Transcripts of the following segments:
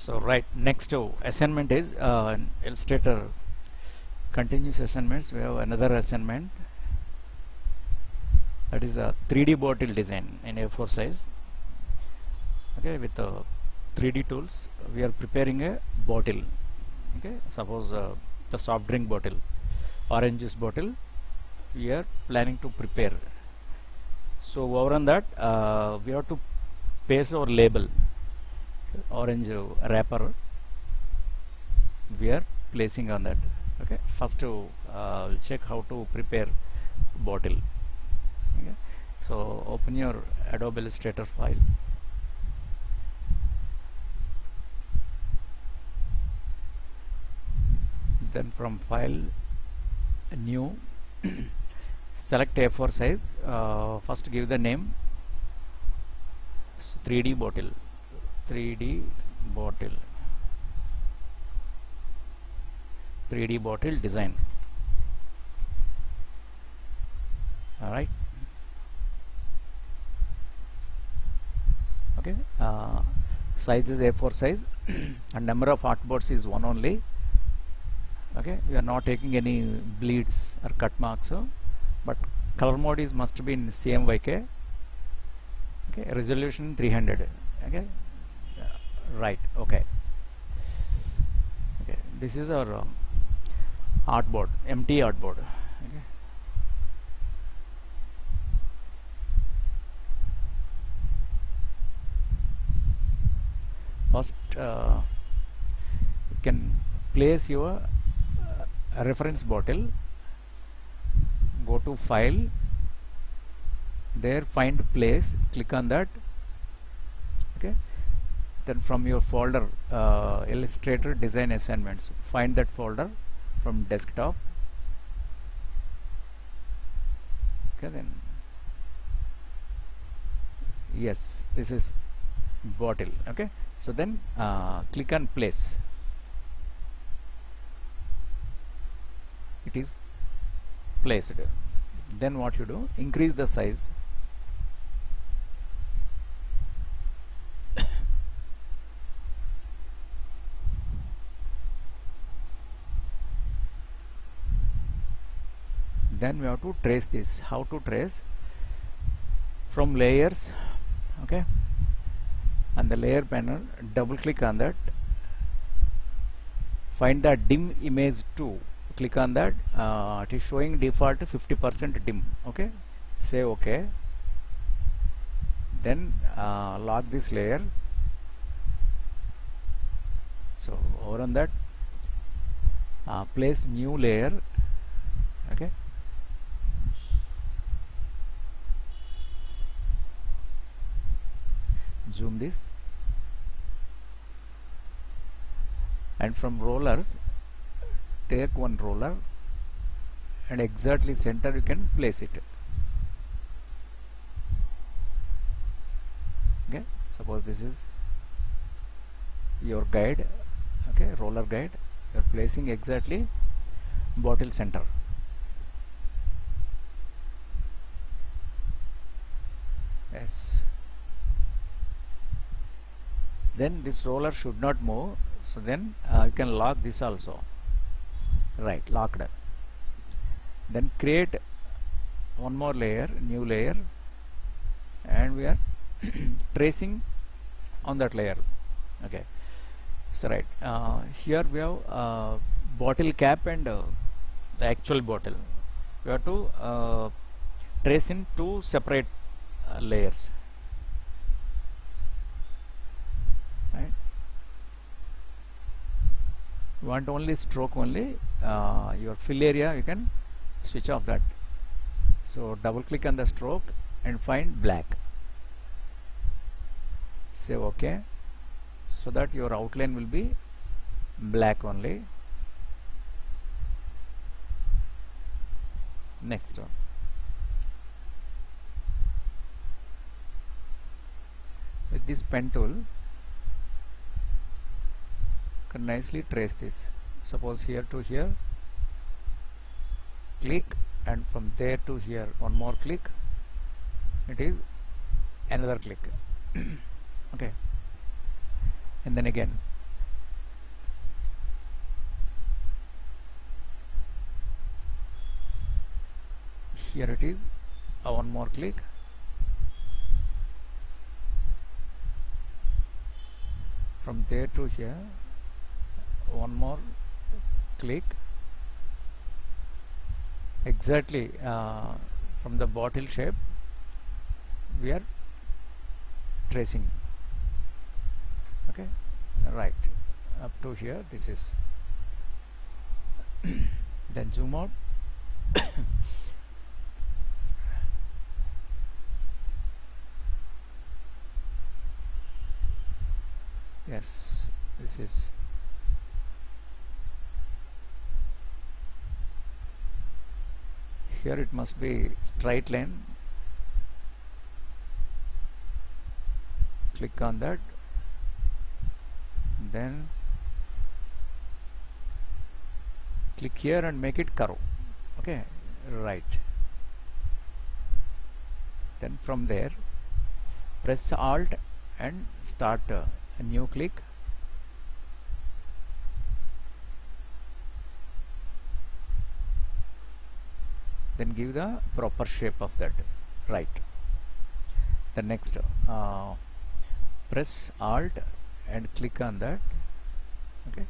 So right, next to assignment is Illustrator continuous assignments. We have another assignment, that is a 3D bottle design in A4 size. Okay, with 3D tools we are preparing a bottle. Okay, suppose the soft drink bottle, orange juice bottle we are planning to prepare. So over on that we have to paste our label. Orange wrapper we are placing on that. Okay, first to check how to prepare bottle. Okay, so open your Adobe Illustrator file. Then from file, new, select A4 size. First give the name 3D bottle. 3D bottle. 3D bottle design. Alright. Okay. Size is A4 size and number of artboards is one only. Okay, we are not taking any bleeds or cut marks, but color mode is must be in CMYK. Okay, resolution 300. Okay, right. Okay, okay. This is our artboard, empty artboard. Okay. First, you can place your reference bottle. Go to file, there find place, click on that. Okay, then from your folder Illustrator design assignments, find that folder from desktop. Okay, then yes, this is bottle. Okay, so then click on place. It is placed. Then what you do, increase the size. Then we have to trace this. How to trace? From layers. Okay, and the layer panel, double click on that, find the dim image 2, click on that. It is showing default 50% dim. Okay, say okay, then lock this layer. So over on that, place new layer. Okay, zoom this, and from rollers take one roller and exactly center you can place it. Okay, suppose this is your guide. Okay, roller guide, you are placing exactly bottle center. Yes, then this roller should not move, so then you can lock this also. Right, locked. Then create one more layer, new layer, and we are tracing on that layer. Okay, so right, here we have bottle cap and the actual bottle. We have to trace in two separate layers. Right, you want only stroke only, your fill area you can switch off that. So double click on the stroke and find black, say okay, so that your outline will be black only. Next one, with this pen tool can nicely trace this. Suppose here to here, click, and from there to here one more click, it is another click. Okay, and then again here it is, one more click, from there to here, one more click, exactly from the bottle shape we are tracing. Okay, right up to here, this is. Then zoom out. Yes, this is. Here it must be straight line. Click on that, then click here and make it curve. Okay, right. Then from there press Alt and start a new click. Then give the proper shape of that. Right. The next press Alt and click on that. Okay.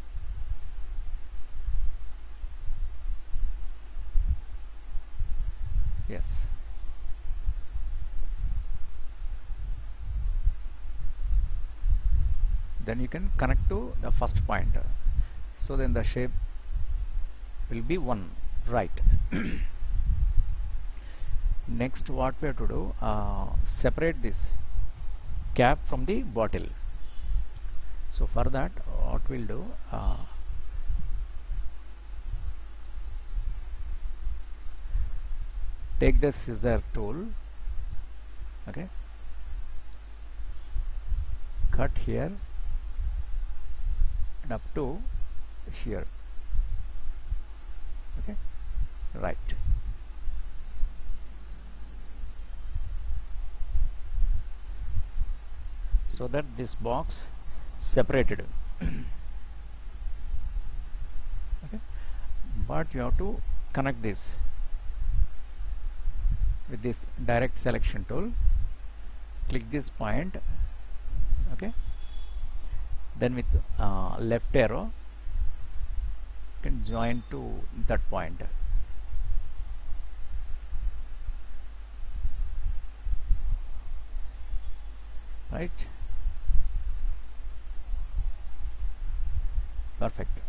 Yes. Then you can connect to the first point. So then the shape will be one. Right. Next what we have to do, separate this cap from the bottle. So for that what we'll do, take the scissor tool, okay, cut here and up to here. Okay, right. So that this box separated. Okay, but you have to connect this with this direct selection tool. Click this point. Okay, then with left arrow you can join to that point. Right. Perfect.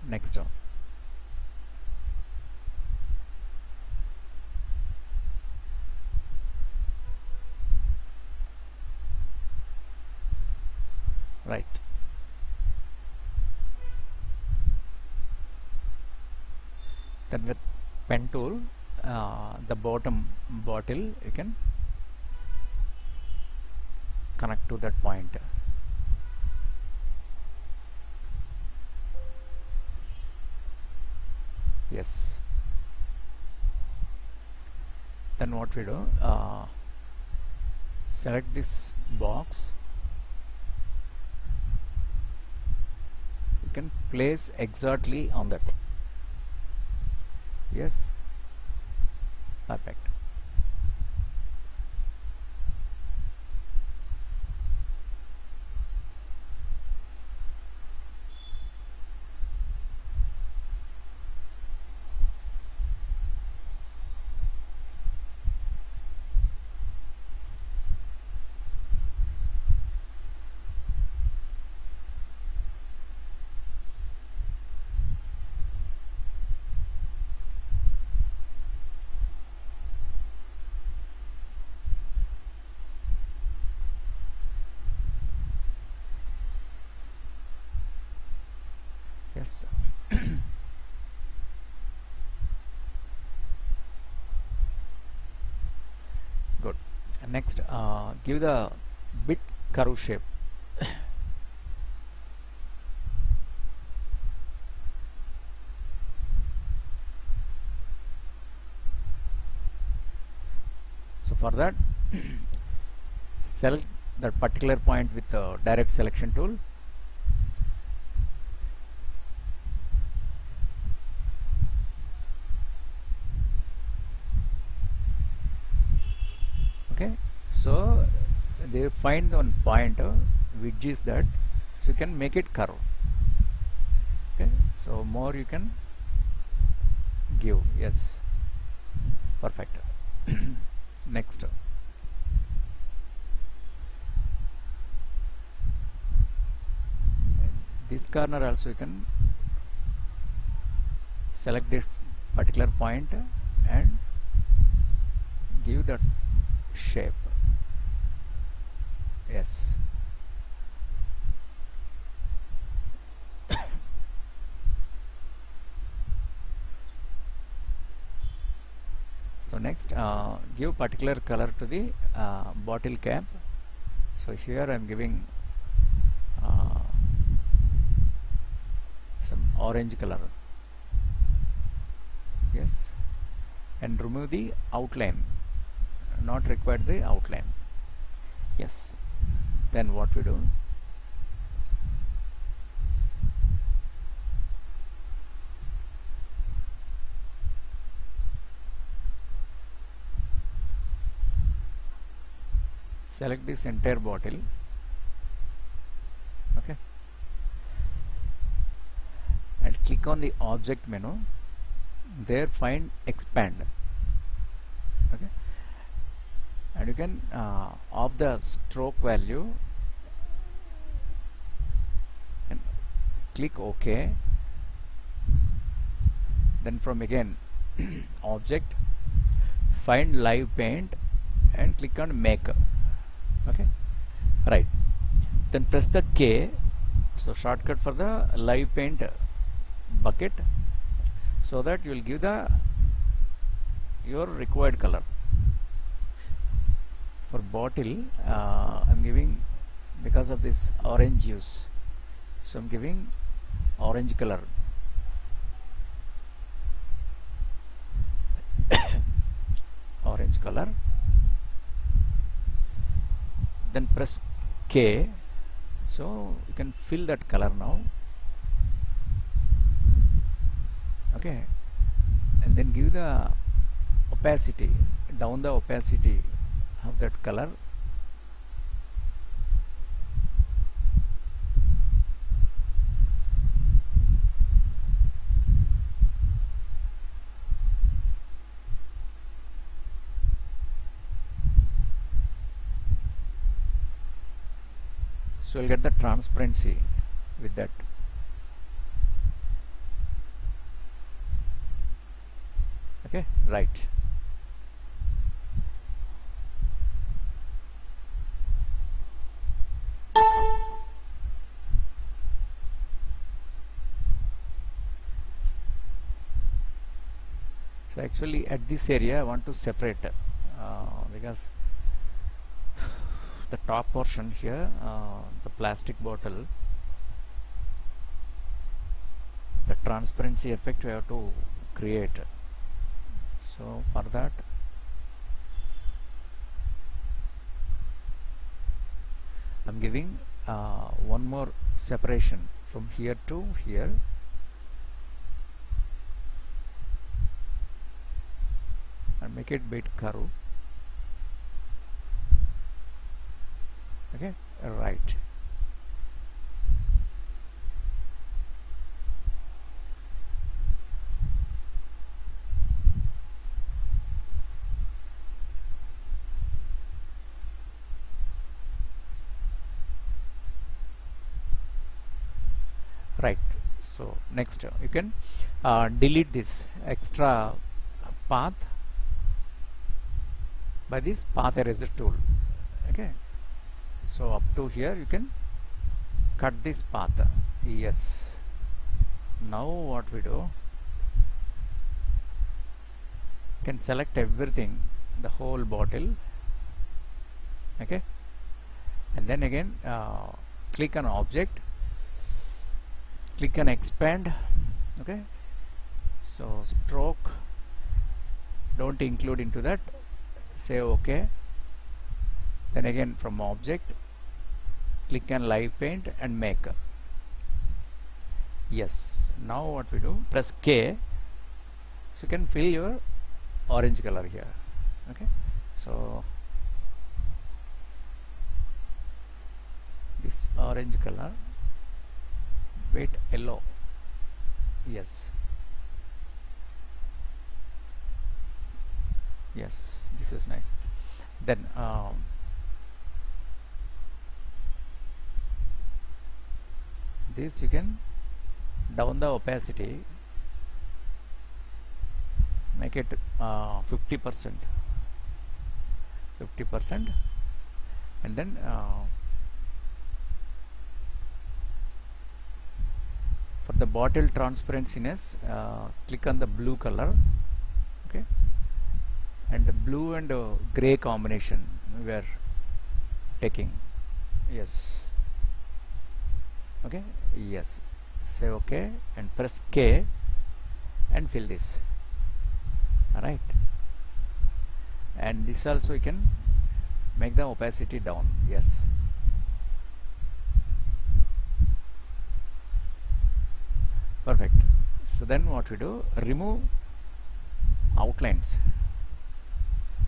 Next one. Right. Then with pen tool, the bottom bottle you can connect to that point. Yes. Then what we do, select this box, you can place exactly on that. Yes, perfect. Yes. Good. And next, give the bit curve shape. So for that, select that particular point with the direct selection tool. they find one point which is that, so you can make it curve. Okay, so more you can give. Yes, perfect. Next, this corner also you can select this particular point and give that shape. Yes. So next, give particular color to the bottle cap. So here I am giving some orange color. Yes, and remove the outline, not required the outline. Yes, then what we do, select this entire bottle. Okay, and click on the object menu. There find expand. Okay, and you can of the stroke value and click OK. Then from again object, find live paint and click on make. Okay, right, then press the K, so shortcut for the live paint bucket, so that you will give the your required color. For bottle, I'm giving, because of this orange use, so I'm giving orange color. Orange color, then press K, so you can fill that color now. Okay, and then give the opacity, down the opacity of that color. So you'll get the transparency with that. Okay, right. So actually at this area I want to separate because the top portion here, the plastic bottle, the transparency effect we have to create. So for that, I'm giving one more separation from here to here. And make it bit curve. Okay, right. Right. So next you can delete this extra path by this path eraser tool. Okay, so up to here you can cut this path. Yes, now what we do, you can select everything, the whole bottle. Okay, and then again click on object, click on expand. Okay, so stroke don't include into that, say OK. Then again from object, click on live paint and make. Yes, now what we do, press K, so you can fill your orange color here. Okay, so this orange color, wait, yellow, yes, yes, this is nice. Then this you can down the opacity, make it 50%, and then for the bottle transparenciness, click on the blue color, okay, and the blue and gray combination we are taking, yes, okay, yes, say okay and press K and fill this. Alright, and this also you can make the opacity down, yes, perfect. So then what we do, remove outlines,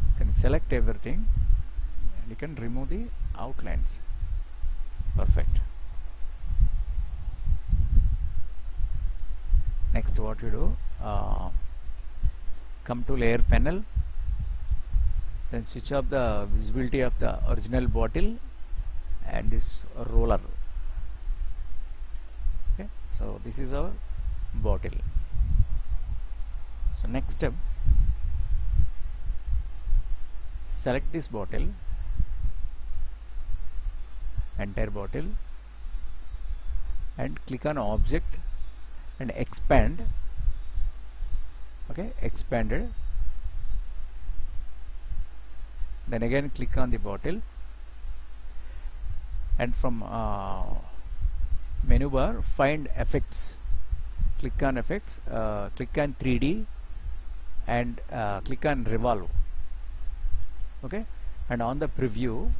you can select everything and you can remove the outlines, perfect. Next what we do, come to layer panel, then switch off the visibility of the original bottle and this roller, okay, so this is our bottle. So next step, select this bottle, entire bottle, and click on object and expand, okay, expanded, then again click on the bottle, and from menu bar find effects, click on effects, click on 3D and click on revolve, okay, and on the preview,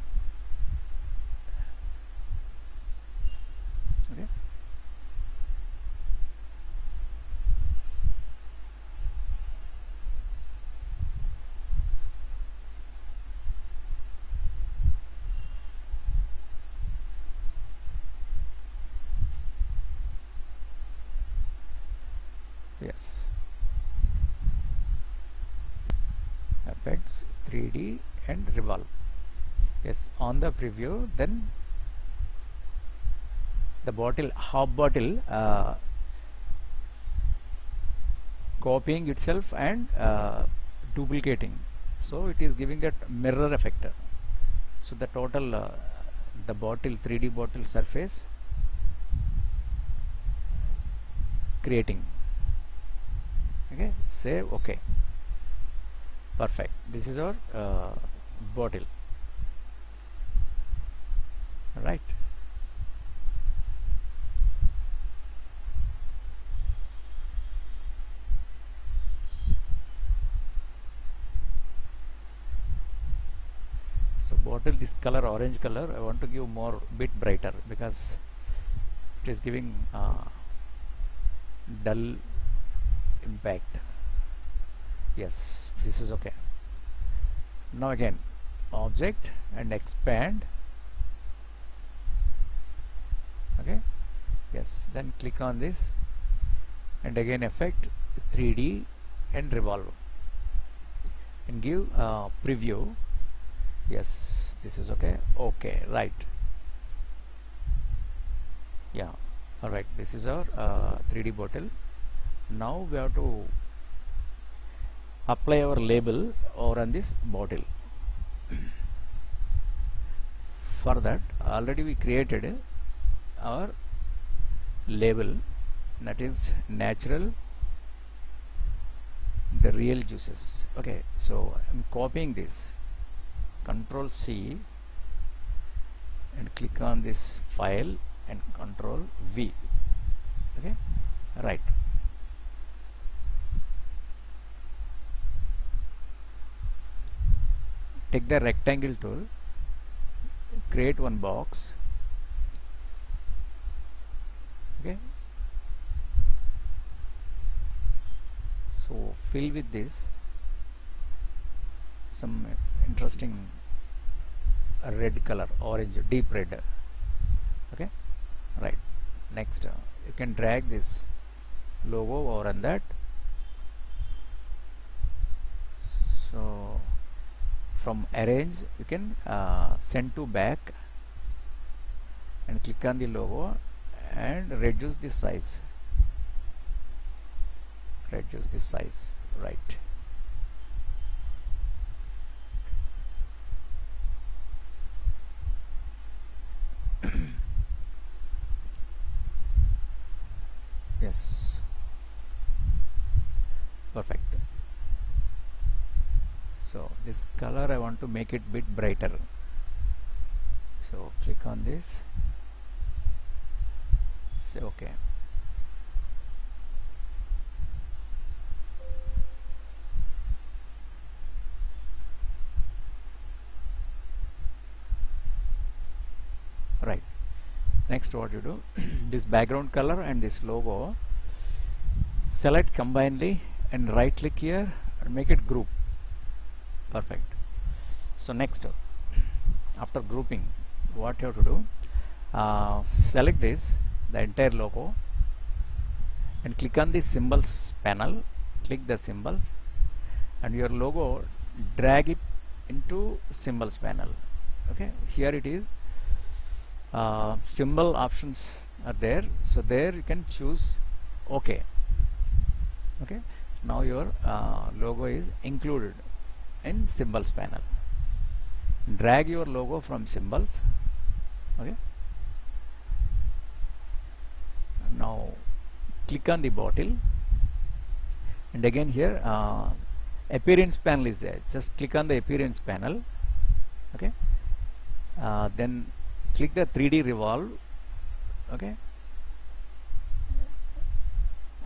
okay, yes, effects 3D and revolve, yes, on the preview. Then the bottle, half bottle copying itself and duplicating, so it is giving that mirror effect. So the total the bottle 3D bottle surface creating, okay, save, okay, perfect. This is our bottle, right. So bottle, this color, orange color, I want to give more bit brighter because it is giving dull impact, yes, this is okay. Now again object and expand, okay, yes, then click on this and again effect 3D and revolve and give preview, yes, this is okay, okay, right, yeah, alright, this is our 3D bottle. Now we have to apply our label over on this bottle. For that already we created our label, that is natural, the real juices, okay, so I'm copying this, Control C and click on this file and Control V, okay, right. Take the rectangle tool, create one box, okay, so fill with this some interesting red color, orange, deep red, right. Next, you can drag this logo over on that. So from arrange you can send to back and click on the logo and reduce the size, right. Yes, perfect. So this color I want to make it bit brighter, so click on this, say okay. Right. Next, what you do, this background color and this logo, select combinedly and right click here and make it group. Perfect. So next, after grouping, what you have to do, select this, the entire logo, and click on the symbols panel, click the symbols, and your logo drag it into symbols panel. Okay, here it is. Symbol options are there, so there you can choose OK. Okay, now your logo is included in symbols panel. Drag your logo from symbols. Okay, now click on the bottle, and again here appearance panel is there, just click on the appearance panel. Okay, then click the 3D revolve. Okay,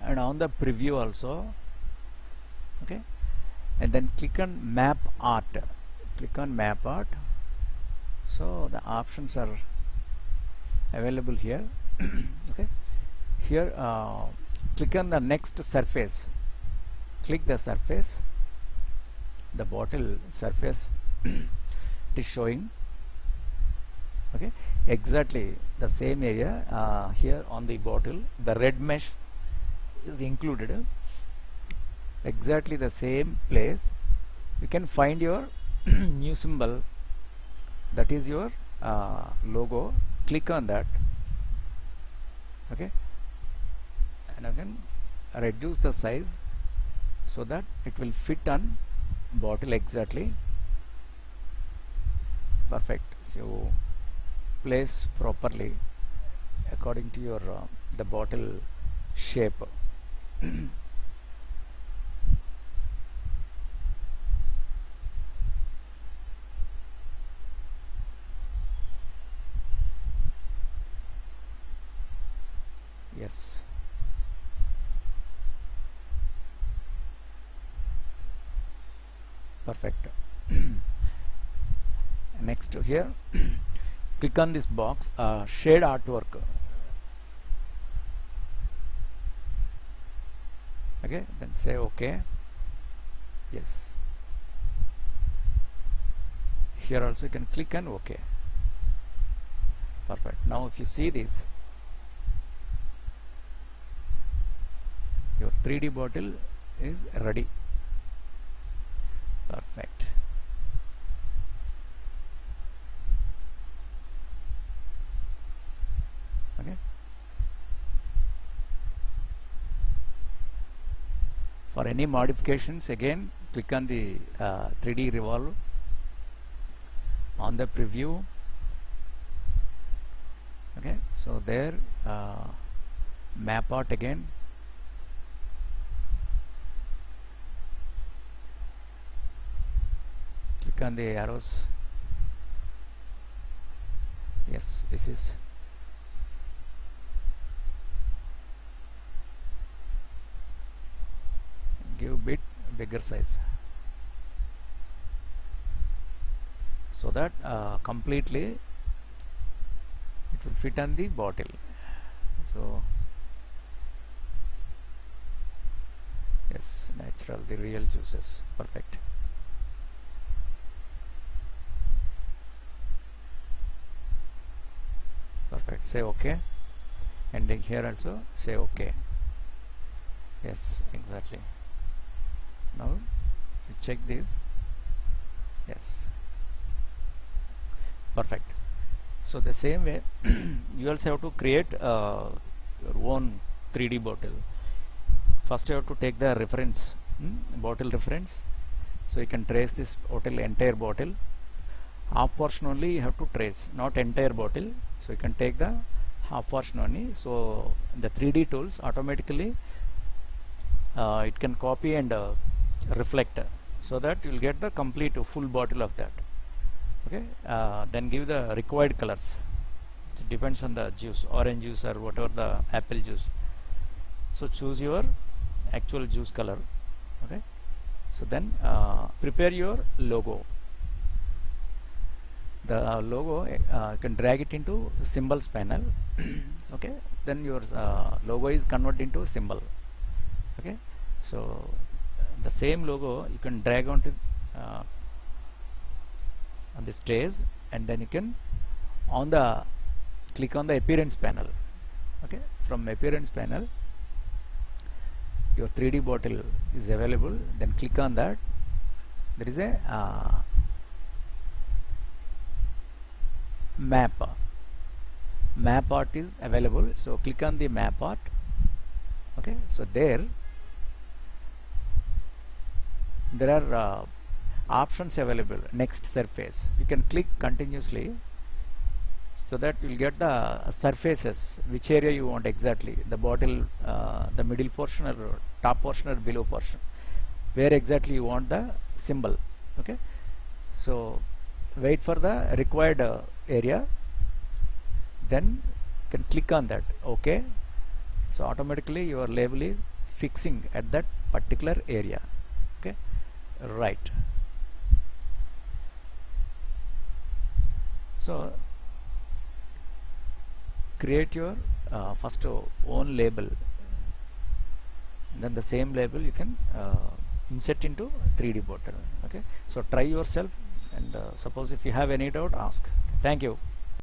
and on the preview also. Okay, and then click on map art, so the options are available here. Okay, here click on the next surface, click the surface, the bottle surface it is showing. Okay, exactly the same area here on the bottle, the red mesh is included, exactly the same place. You can find your new symbol, that is your logo, click on that. Okay, and again reduce the size so that it will fit on bottle exactly. Perfect. So place properly according to your the bottle shape. Yes, perfect. Next here click on this box, shade artwork. Okay, then say okay. Yes, here also you can click on OK. Perfect. Now if you see this, your 3D bottle is ready. Perfect. Okay, for any modifications, again click on the 3D revolve on the preview. Okay, so there map out again, click on the arrows. Yes, this is give bit bigger size so that completely it will fit on the bottle. So yes, natural, the real juices. Perfect. Perfect. Say okay. and then here also say OK. Yes, exactly. Now if you check this, yes, perfect. So the same way you also have to create your own 3D bottle. First you have to take the reference, bottle reference, so you can trace this bottle, entire bottle. Half portion only you have to trace, not entire bottle. So you can take the half portion only. So the 3D tools automatically it can copy and reflect, so that you will get the complete full bottle of that. Okay, then give the required colors. It depends on the juice, orange juice or whatever the apple juice. So choose your actual juice color. Okay, so then prepare your logo. The logo you can drag it into symbols panel. Okay, then your logo is converted into symbol. Okay, so the same logo you can drag onto on this stage, and then you can click on the appearance panel. Okay, from appearance panel your 3D bottle is available, then click on that. There is a map art is available, so click on the map art. Okay, so there are options available. Next surface, you can click continuously, so that you will get the surfaces, which area you want exactly, the bottle, the middle portion or top portion or below portion, where exactly you want the symbol. Okay, so wait for the required area, then you can click on that. Okay, so automatically your label is fixing at that particular area. Okay, right. So create your first own label, then the same label you can insert into 3D bottle. Okay, so try yourself, and suppose if you have any doubt, ask. Thank you.